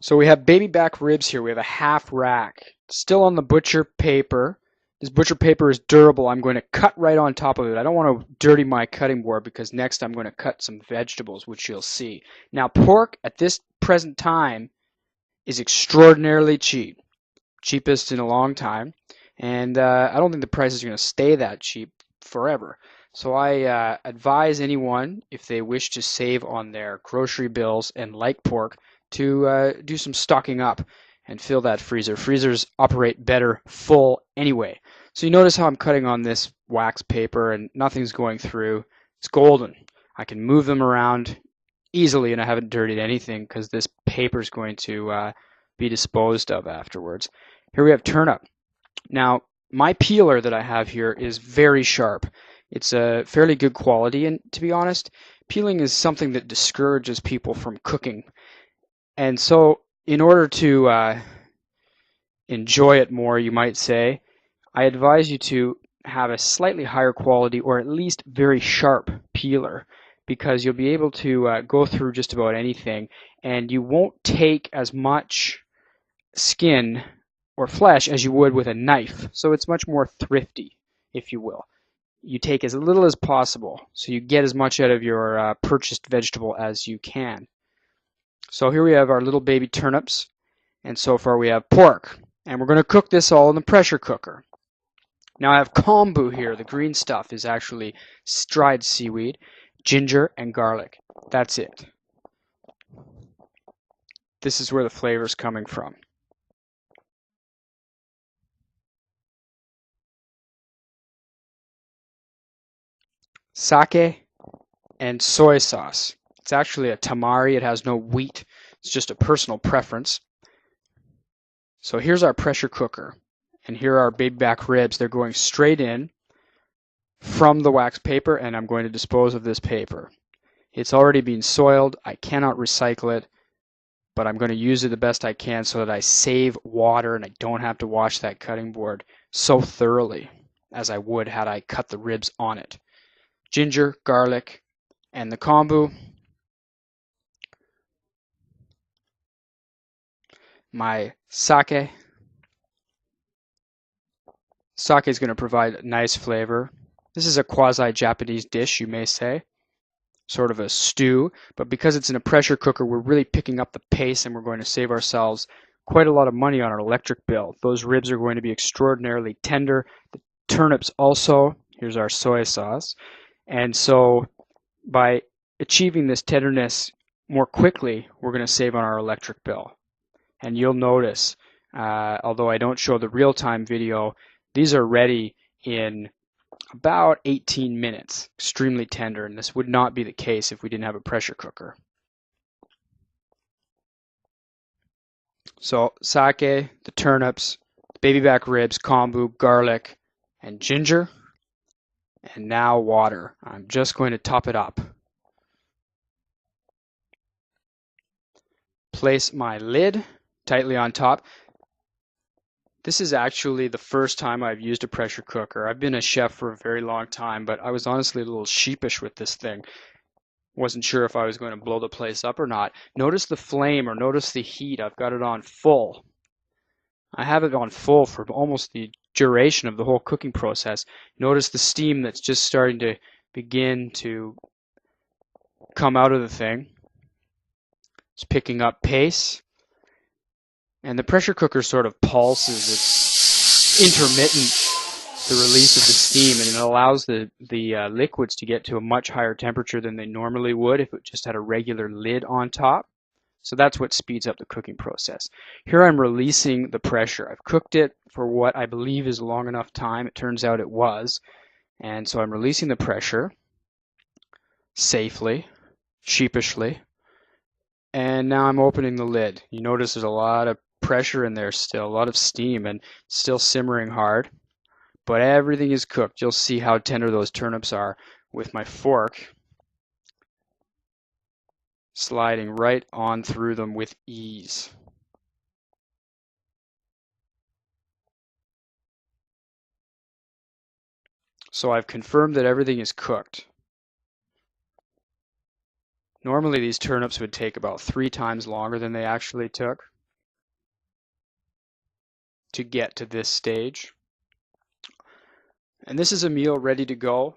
So we have baby back ribs here. We have a half rack. Still on the butcher paper. This butcher paper is durable. I'm going to cut right on top of it. I don't want to dirty my cutting board because next I'm going to cut some vegetables, which you'll see. Now pork at this present time is extraordinarily cheap. Cheapest in a long time. And I don't think the price is going to stay that cheap forever. So I advise anyone, if they wish to save on their grocery bills and like pork, to do some stocking up and fill that freezer. Freezers operate better full anyway. So you notice how I'm cutting on this wax paper and nothing's going through. It's golden. I can move them around easily and I haven't dirtied anything because this paper is going to be disposed of afterwards. Here we have turnip. Now, my peeler that I have here is very sharp. It's a fairly good quality, and to be honest, peeling is something that discourages people from cooking. And so, in order to enjoy it more, you might say, I advise you to have a slightly higher quality or at least very sharp peeler because you'll be able to go through just about anything and you won't take as much skin or flesh as you would with a knife. So it's much more thrifty, if you will. You take as little as possible so you get as much out of your purchased vegetable as you can. So here we have our little baby turnips, and so far we have pork. And we're going to cook this all in the pressure cooker. Now I have kombu here. The green stuff is actually dried seaweed, ginger, and garlic. That's it. This is where the flavor is coming from. Sake and soy sauce. It's actually a tamari. It has no wheat. It's just a personal preference. So here's our pressure cooker. And here are our baby back ribs. They're going straight in from the wax paper, and I'm going to dispose of this paper. It's already been soiled. I cannot recycle it, but I'm going to use it the best I can so that I save water and I don't have to wash that cutting board so thoroughly as I would had I cut the ribs on it. Ginger, garlic, and the kombu. My sake. Sake is going to provide nice flavor. This is a quasi-Japanese dish, you may say. Sort of a stew, but because it's in a pressure cooker, we're really picking up the pace and we're going to save ourselves quite a lot of money on our electric bill. Those ribs are going to be extraordinarily tender. The turnips also. Here's our soy sauce. And so by achieving this tenderness more quickly, we're going to save on our electric bill. And you'll notice, although I don't show the real-time video, these are ready in about 18 minutes, extremely tender, and this would not be the case if we didn't have a pressure cooker. So sake, the turnips, baby back ribs, kombu, garlic, and ginger, and now water. I'm just going to top it up. Place my lid tightly on top. This is actually the first time I've used a pressure cooker. I've been a chef for a very long time, but I was honestly a little sheepish with this thing. Wasn't sure if I was going to blow the place up or not. Notice the flame or notice the heat. I've got it on full. I have it on full for almost the duration of the whole cooking process. Notice the steam that's just starting to begin to come out of the thing. It's picking up pace. And the pressure cooker sort of pulses. It's intermittent, the release of the steam, and it allows the liquids to get to a much higher temperature than they normally would if it just had a regular lid on top. So that's what speeds up the cooking process. Here I'm releasing the pressure. I've cooked it for what I believe is long enough time. It turns out it was. And so I'm releasing the pressure safely, sheepishly. And now I'm opening the lid. You notice there's a lot of pressure in there still, a lot of steam, and still simmering hard. But everything is cooked. You'll see how tender those turnips are with my fork sliding right on through them with ease. So I've confirmed that everything is cooked. Normally these turnips would take about 3 times longer than they actually took. to get to this stage. And this is a meal ready to go.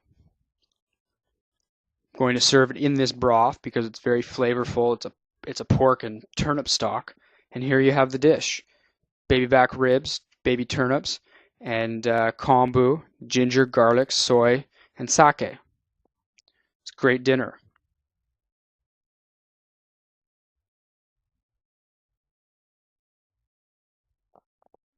I'm going to serve it in this broth because it's very flavorful. It's a pork and turnip stock. And here you have the dish. Baby back ribs, baby turnips, and kombu, ginger, garlic, soy, and sake. It's a great dinner.